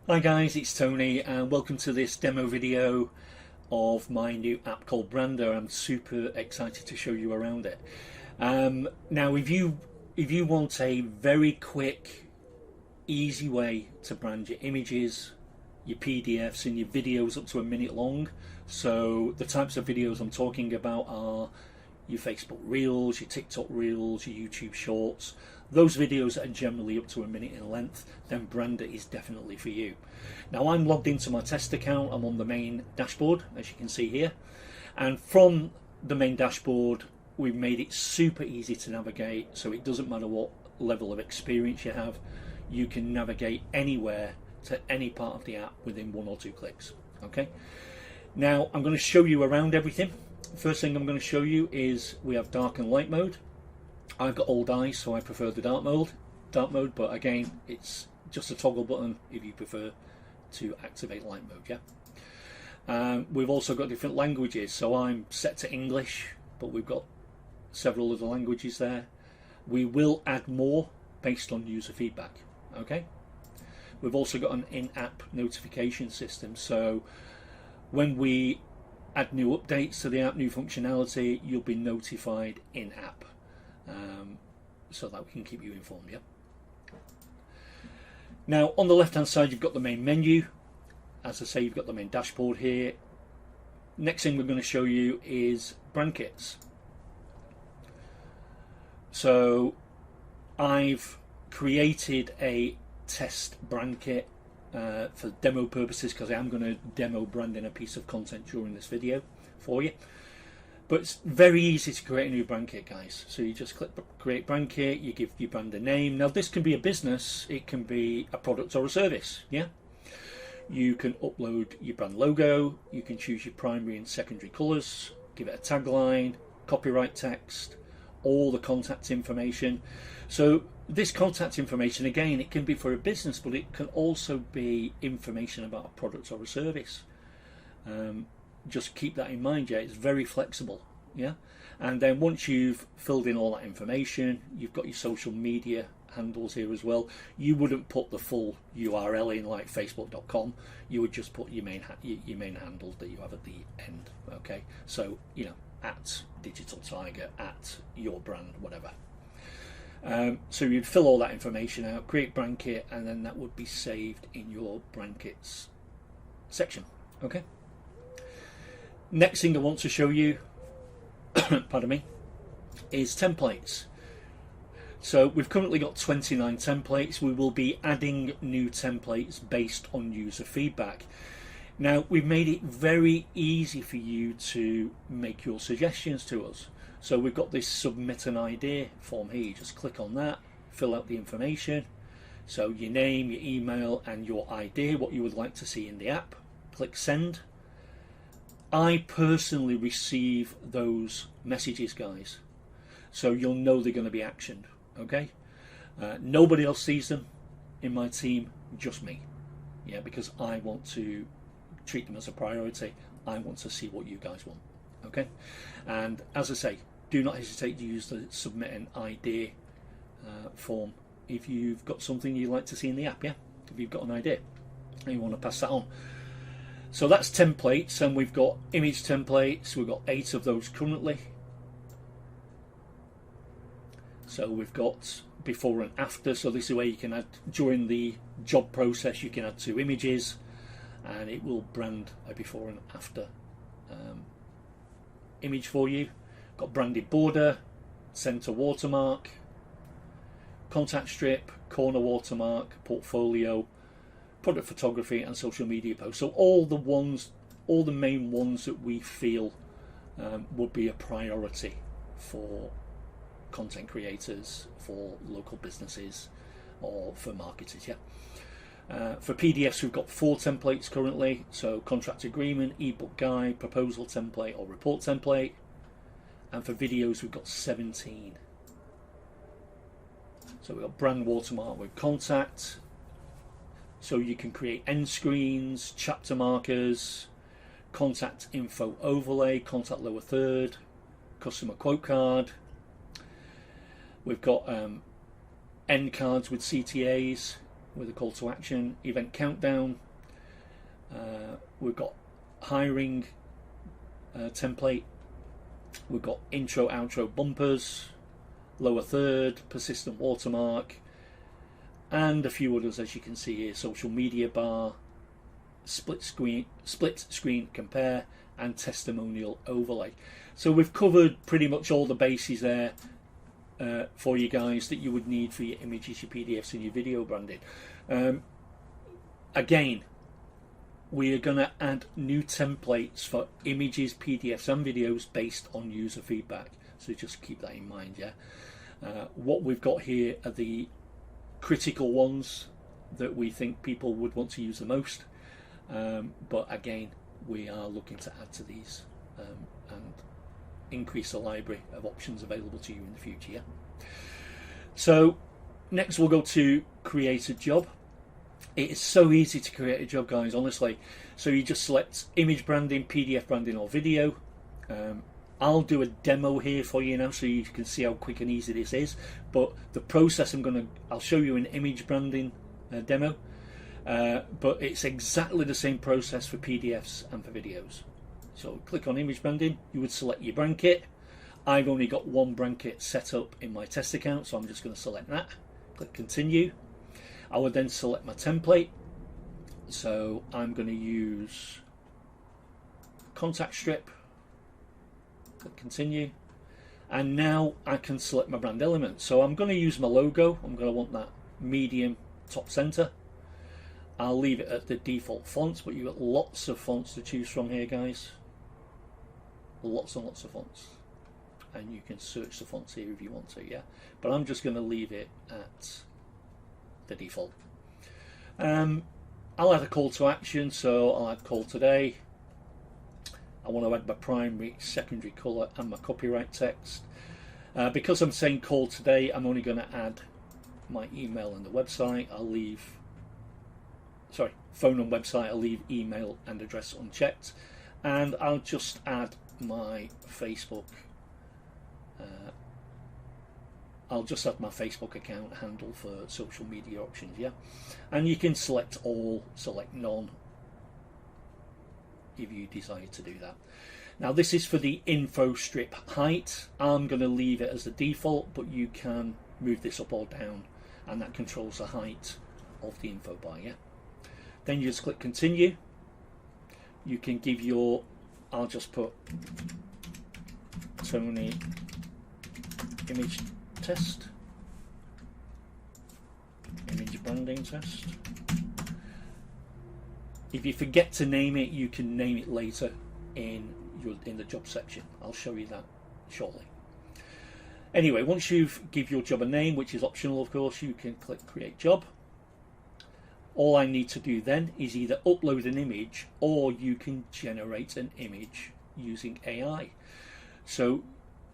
Hi guys, it's Tony and welcome to this demo video of my new app called Brandrr. I'm super excited to show you around it. Now if you want a very quick, easy way to brand your images, your PDFs and your videos up to a minute long, so the types of videos I'm talking about are your Facebook Reels, your TikTok Reels, your YouTube Shorts, those videos that are generally up to a minute in length, then Brandrr is definitely for you. Now I'm logged into my test account, I'm on the main dashboard as you can see here, and from the main dashboard we've made it super easy to navigate, so it doesn't matter what level of experience you have, you can navigate anywhere to any part of the app within 1 or 2 clicks. Okay, now I'm going to show you around everything. First thing I'm going to show you is we have dark and light mode. I've got old eyes, so I prefer the dark mode, but again it's just a toggle button if you prefer to activate light mode. Yeah. We've also got different languages, so I'm set to English, but we've got several other languages there. We will add more based on user feedback. Okay. We've also got an in-app notification system, so when we add new updates to the app, new functionality, you'll be notified in-app, so that we can keep you informed. Yeah. Now on the left hand side you've got the main menu. As I say, you've got the main dashboard here. Next thing we're going to show you is brand kits. So I've created a test brand kit for demo purposes, because I am going to demo branding a piece of content during this video for you. But it's very easy to create a new brand kit, guys. So you just click create brand kit, you give your brand a name. Now this can be a business, it can be a product or a service. Yeah, you can upload your brand logo, you can choose your primary and secondary colors, give it a tagline, copyright text, all the contact information. So this contact information, again, it can be for a business, but it can also be information about a product or a service. Just keep that in mind. Yeah, it's very flexible. Yeah, and then once you've filled in all that information, you've got your social media handles here as well. You wouldn't put the full URL in like facebook.com, you would just put your main handle that you have at the end. Okay, so you know, at Digital Tiger, at your brand, whatever. So you'd fill all that information out, create brand kit, and then that would be saved in your brand kits section. Okay. Next thing I want to show you, pardon me, is templates. So we've currently got 29 templates. We will be adding new templates based on user feedback. Now we've made it very easy for you to make your suggestions to us. So we've got this submit an idea form here. You just click on that, fill out the information. So your name, your email and your idea, what you would like to see in the app. Click send. I personally receive those messages, guys, so you'll know they're going to be actioned. Okay, nobody else sees them in my team, just me. Yeah, because I want to treat them as a priority. I want to see what you guys want. Okay, and as I say, do not hesitate to use the submit an idea form if you've got something you'd like to see in the app. Yeah, if you've got an idea and you want to pass that on. So that's templates, and we've got image templates. We've got 8 of those currently. So we've got before and after. So this is where you can add, during the job process, you can add 2 images and it will brand a before and after image for you. Got branded border, center watermark, contact strip, corner watermark, portfolio, product photography and social media posts. So all the main ones that we feel would be a priority for content creators, for local businesses or for marketers. Yeah. For PDFs we've got 4 templates currently. So contract agreement, ebook guide, proposal template or report template. And for videos we've got 17. So we've got brand watermark with contact. So you can create end screens, chapter markers, contact info overlay, contact lower third, customer quote card. We've got end cards with CTAs, with a call to action, event countdown. We've got hiring template. We've got intro, outro bumpers, lower third, persistent watermark, and a few others as you can see here. Social media bar, split screen compare, and testimonial overlay. So we've covered pretty much all the bases there for you guys that you would need for your images, your PDFs, and your video branding. Again, we are going to add new templates for images, PDFs, and videos based on user feedback. So just keep that in mind, yeah. What we've got here are the critical ones that we think people would want to use the most. But again, we are looking to add to these and increase the library of options available to you in the future. Yeah? So next we'll go to create a job. It is so easy to create a job, guys, honestly. So you just select image branding, PDF branding, or video. I'll do a demo here for you now so you can see how quick and easy this is. But the process I'll show you an image branding demo. But it's exactly the same process for PDFs and for videos. So click on image branding, you would select your blanket. I've only got one blanket set up in my test account, so I'm just going to select that. Click continue. I would then select my template. So I'm going to use contact strip. Click continue. And now I can select my brand element. So I'm going to use my logo. I'm going to want that medium top center. I'll leave it at the default fonts, but you've got lots of fonts to choose from here, guys. Lots and lots of fonts. And you can search the fonts here if you want to, yeah. But I'm just going to leave it at the default. I'll add a call to action, so I'll add call today. I want to add my primary, secondary colour and my copyright text. Because I'm saying call today, I'm only going to add my email and the website. I'll leave phone and website, I'll leave email and address unchecked, and I'll just add my Facebook. I'll just add my Facebook account handle for social media options, yeah. And you can select all, select none if you desire to do that. Now this is for the info strip height. I'm going to leave it as the default, but you can move this up or down, and that controls the height of the info bar, yeah. Then you just click continue. You can give your, I'll just put Tony image test, image branding test. If you forget to name it, you can name it later in the job section. I'll show you that shortly. Anyway, once you've give your job a name, which is optional of course, you can click create job. All I need to do then is either upload an image or you can generate an image using AI. So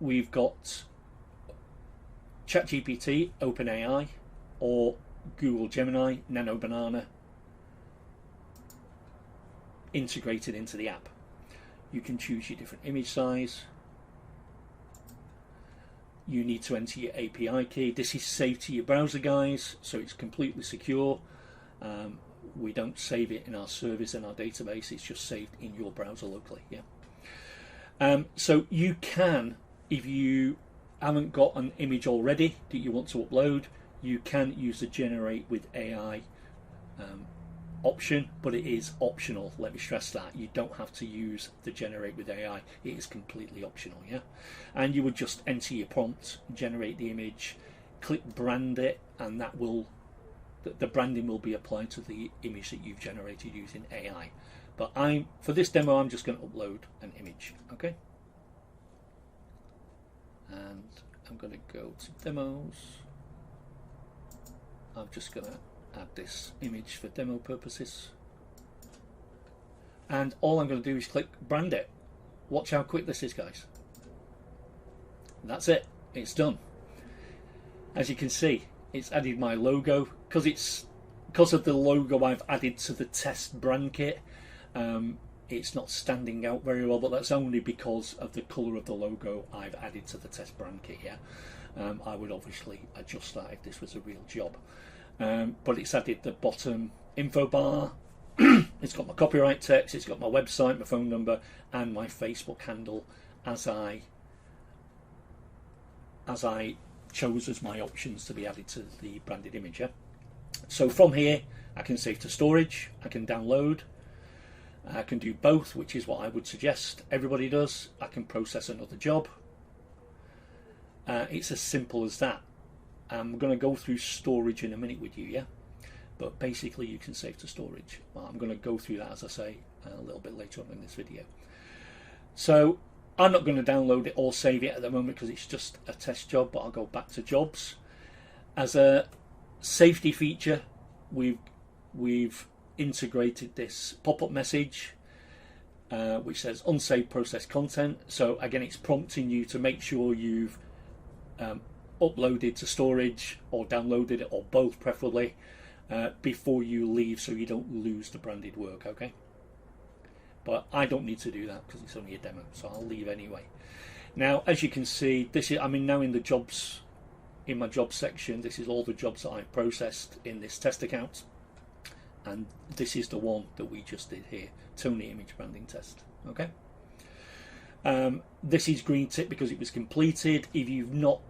we've got ChatGPT, OpenAI, or Google Gemini, Nano Banana integrated into the app. You can choose your different image size. You need to enter your API key. This is saved to your browser, guys, so it's completely secure. We don't save it in our service, in our database. It's just saved in your browser locally. Yeah. So you can, if you haven't got an image already that you want to upload, you can use the generate with AI option, but it is optional. Let me stress that you don't have to use the generate with AI. It is completely optional. Yeah. And you would just enter your prompt, generate the image, click brand it, and that will, the branding will be applied to the image that you've generated using AI. But for this demo, I'm just going to upload an image. Okay. And I'm going to go to demos. I'm just going to add this image for demo purposes. And all I'm going to do is click brand it. Watch how quick this is, guys. That's it. It's done. As you can see, it's added my logo. Because of the logo I've added to the test brand kit, it's not standing out very well, but that's only because of the colour of the logo I've added to the test brand kit. Yeah, I would obviously adjust that if this was a real job. but it's added the bottom info bar. It's got my copyright text, it's got my website, my phone number, and my Facebook handle as I chose as my options to be added to the branded image. Yeah? So from here I can save to storage, I can download, I can do both, which is what I would suggest everybody does. I can process another job. It's as simple as that. I'm going to go through storage in a minute with you, yeah? But basically you can save to storage. Well, I'm going to go through that, as I say, a little bit later on in this video. So I'm not going to download it or save it at the moment because it's just a test job, but I'll go back to jobs. As a safety feature, we've integrated this pop-up message which says unsaved processed content. So again, it's prompting you to make sure you've uploaded to storage or downloaded it, or both preferably, before you leave, so you don't lose the branded work. Okay, but I don't need to do that because it's only a demo, so I'll leave anyway. Now, as you can see, this is, I'm now in the jobs, in my jobs section. This is all the jobs that I've processed in this test account, and this is the one that we just did here, Tony image branding test. Okay, this is green tick because it was completed. If you've not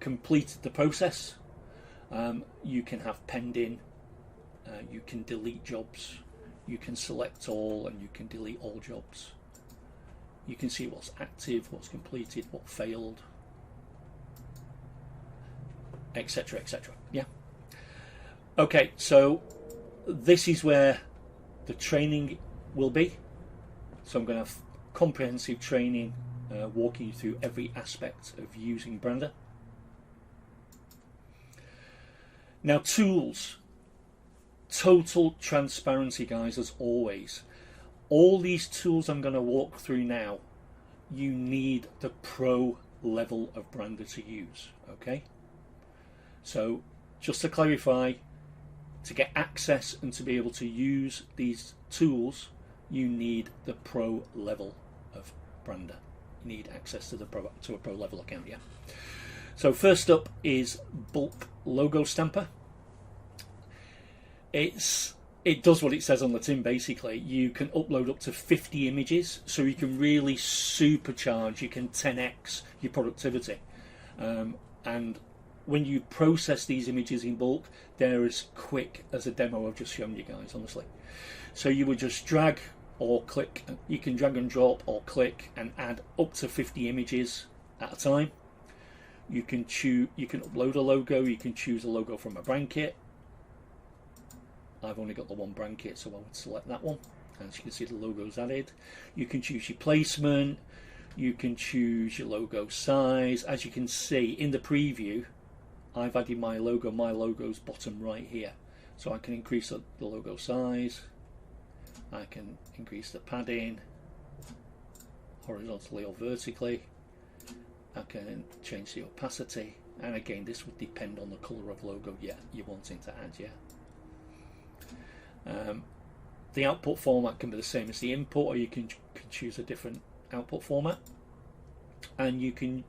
completed the process, you can have pending, you can delete jobs, you can select all, and you can delete all jobs. You can see what's active, what's completed, what failed, etc, etc. Yeah. Okay, so this is where the training will be. So I'm going to have comprehensive training walking you through every aspect of using Brandrr. Now, tools, total transparency, guys, as always. All these tools I'm going to walk through now, you need the pro level of Brandrr to use. Okay, so just to clarify, to get access and to be able to use these tools, you need the pro level of Brandrr. You need access to a pro level account. Yeah. So first up is bulk logo stamper. It does what it says on the tin. Basically, you can upload up to 50 images, so you can really supercharge, you can 10x your productivity. And when you process these images in bulk, they're as quick as a demo I've just shown you guys, honestly. So you would just drag or click, you can drag and drop or click and add up to 50 images at a time. You can upload a logo, you can choose a logo from a brand kit. I've only got the one brand kit, so I would select that one. As you can see, the logo's added. You can choose your placement, you can choose your logo size. As you can see in the preview, I've added my logo. My logo's bottom right here, so I can increase the logo size, I can increase the padding horizontally or vertically, I can change the opacity, and again this would depend on the colour of logo you're wanting to add. Yeah. The output format can be the same as the input, or you can choose a different output format, and you can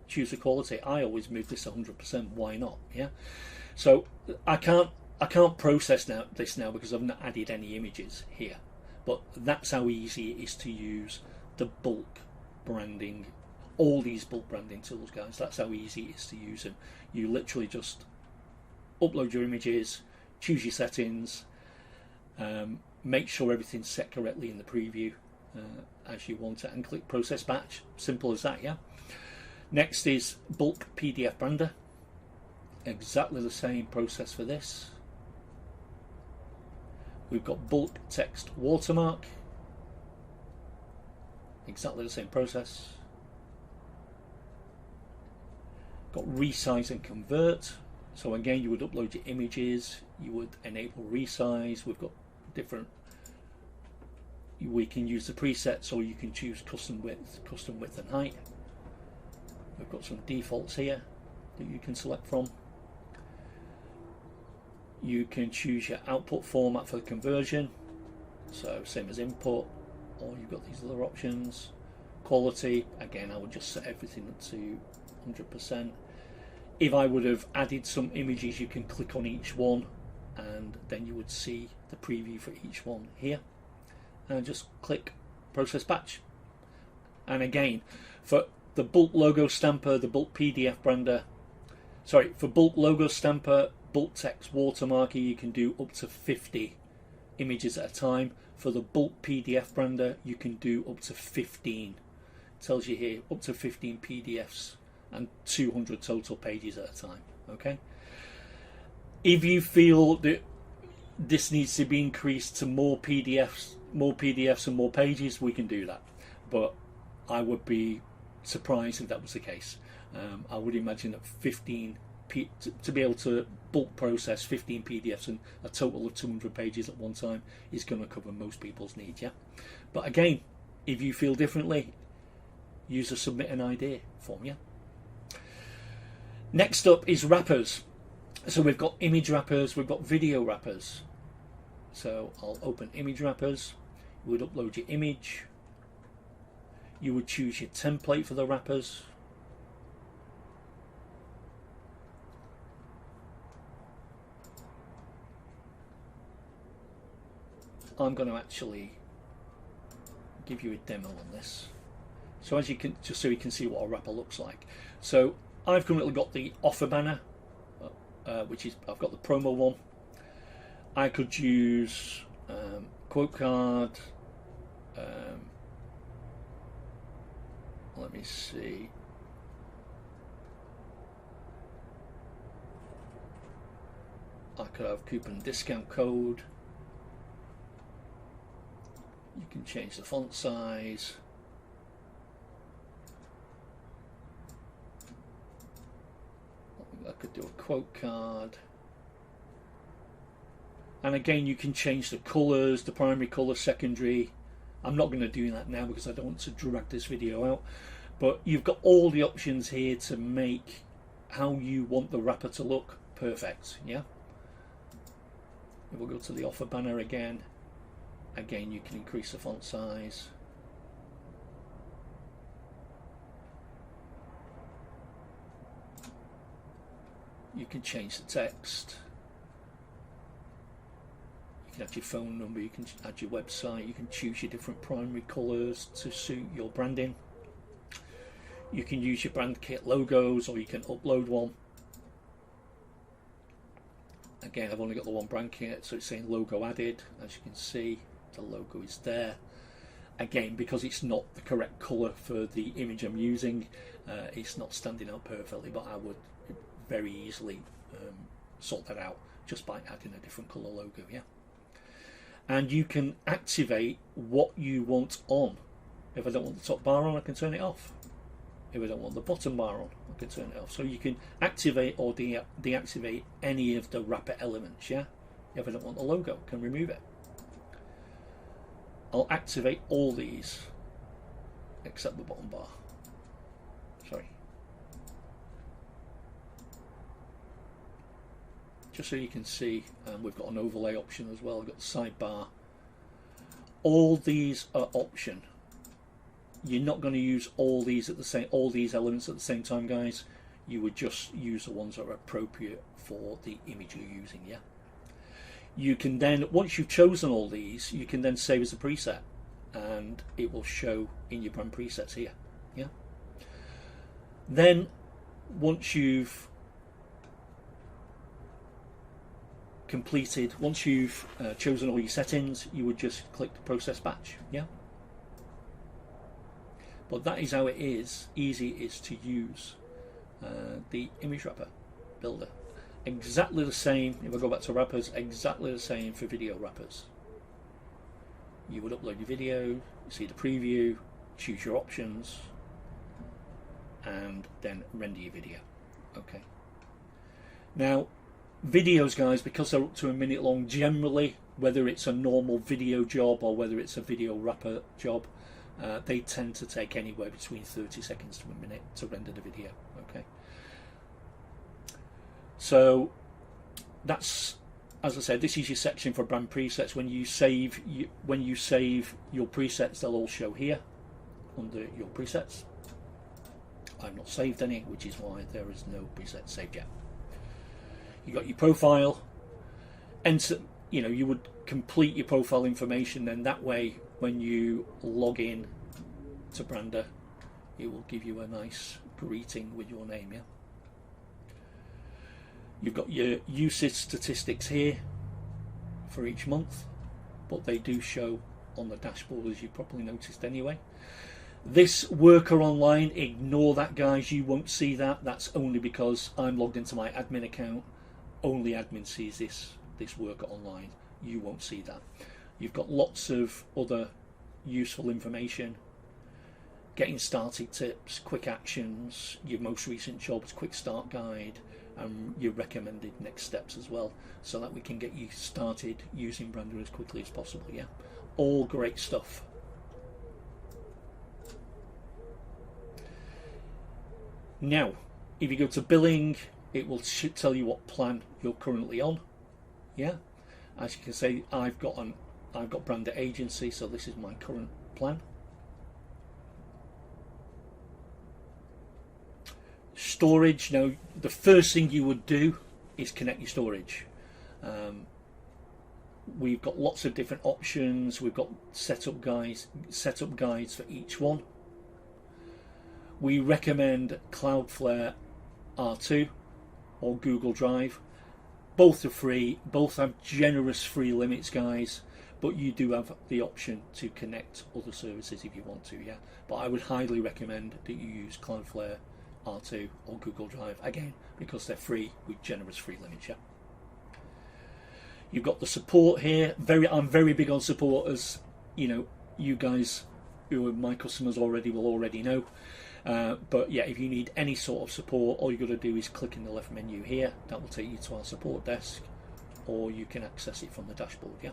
choose the quality. I always move this 100%. Why not? Yeah. So I can't process this now because I've not added any images here, but that's how easy it is to use the bulk branding, all these bulk branding tools, guys. That's how easy it is to use them. You literally just upload your images, choose your settings, make sure everything's set correctly in the preview as you want it, and click process batch. Simple as that. Yeah. Next is bulk PDF Brandrr. Exactly the same process for this. We've got bulk text watermark. Exactly the same process. Got resize and convert. So again, you would upload your images, you would enable resize. We've got different, we can use the presets, or you can choose custom width and height. We've got some defaults here that you can select from. You can choose your output format for the conversion, so same as input, or you've got these other options. Quality, again, I would just set everything to 100%. if I would have added some images, you can click on each one and then you would see the preview for each one here, and just click process batch. And again, for the bulk logo stamper, the bulk PDF brander, sorry, for bulk logo stamper, bulk text watermarker, you can do up to 50 images at a time. For the bulk PDF brander, you can do up to 15. It tells you here up to 15 PDFs and 200 total pages at a time. Okay. If you feel that this needs to be increased to more PDFs and more pages, we can do that. But I would be surprised if that was the case. I would imagine that 15 to be able to bulk process 15 PDFs and a total of 200 pages at one time is going to cover most people's needs. Yeah. But again, if you feel differently, use the submit an idea form. Yeah. Next up is wrappers. So we've got image wrappers, we've got video wrappers. So I'll open image wrappers. You would upload your image. You would choose your template for the wrappers. I'm going to actually give you a demo on this. So as you can, just so you can see what a wrapper looks like. So I've currently got the offer banner, which is, I've got the promo one. I could use quote card. Let me see. I could have coupon discount code. You can change the font size. I could do a quote card. And again, you can change the colours, the primary colour, secondary. I'm not going to do that now because I don't want to drag this video out. But you've got all the options here to make how you want the wrapper to look perfect. Yeah. If we'll go to the offer banner again. Again, you can increase the font size. You can change the text. You can add your phone number, you can add your website, you can choose your different primary colours to suit your branding. You can use your brand kit logos, or you can upload one. Again, I've only got the one brand kit, so it's saying logo added. As you can see, the logo is there. Again, because it's not the correct colour for the image I'm using, it's not standing out perfectly, but I would very easily sort that out just by adding a different colour logo. Yeah. And you can activate what you want on. If I don't want the top bar on, I can turn it off. If I don't want the bottom bar on, I can turn it off. So you can activate or deactivate any of the wrapper elements. Yeah. If I don't want the logo, I can remove it. I'll activate all these except the bottom bar. Sorry. Just so you can see, we've got an overlay option as well. We've got the sidebar. All these are option. You're not going to use all these elements at the same time, guys. You would just use the ones that are appropriate for the image you're using. Yeah. You can then, once you've chosen all these, you can then save as a preset, and it will show in your brand presets here. Yeah. Then, once you've completed, once you've chosen all your settings, you would just click the process batch. Yeah. But that is how it is easy is to use the image wrapper builder. Exactly the same, if I go back to wrappers, exactly the same for video wrappers. You would upload your video, see the preview, choose your options, and then render your video. Okay. Now, videos, guys, because they're up to a minute long, generally, whether it's a normal video job or whether it's a video wrapper job, they tend to take anywhere between 30 seconds to a minute to render the video. Okay. So that's, as I said, this is your section for brand presets. When you save your presets, they'll all show here under your presets. I've not saved any, which is why there is no preset saved yet. You got your profile, enter, you would complete your profile information, then that way when you log in to Brandrr, it will give you a nice greeting with your name. Yeah. You've got your usage statistics here for each month, but they do show on the dashboard, as you probably noticed anyway. This worker online, ignore that, guys. You won't see that. That's only because I'm logged into my admin account. Only admin sees this worker online. You won't see that. You've got lots of other useful information, getting started tips, quick actions, your most recent jobs, quick start guide, and your recommended next steps as well, so that we can get you started using Brandrr as quickly as possible. Yeah, all great stuff. Now, if you go to billing, it will tell you what plan you're currently on. Yeah, as you can see, I've got Brandrr agency, so this is my current plan. Storage. Now, the first thing you would do is connect your storage. We've got lots of different options. We've got setup guides for each one. We recommend Cloudflare R2 or Google Drive. Both are free, both have generous free limits, guys, but you do have the option to connect other services if you want to. Yeah, but I would highly recommend that you use Cloudflare R2 or Google Drive, again, because they're free with generous free limits. Yeah. You've got the support here. I'm very big on support, as you guys who are my customers already will already know. But yeah, if you need any sort of support, all you got to do is click in the left menu here. That will take you to our support desk, or you can access it from the dashboard. Yeah.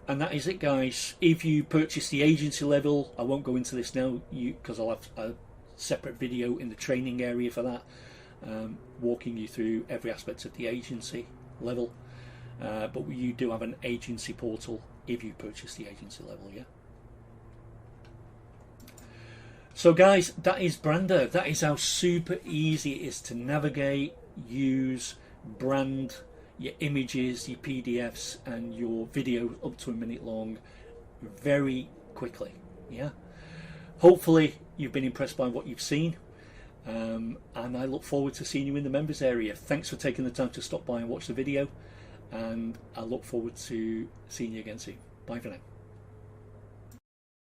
And that is it, guys. If you purchase the agency level, I won't go into this now, because I'll have a separate video in the training area for that, walking you through every aspect of the agency level. But you do have an agency portal if you purchase the agency level. Yeah. So guys, that is Brandrr. That is how super easy it is to navigate, use, brand your images, your PDFs and your video up to a minute long very quickly. Yeah. Hopefully you've been impressed by what you've seen, and I look forward to seeing you in the members area. Thanks for taking the time to stop by and watch the video, and I look forward to seeing you again soon. Bye for now.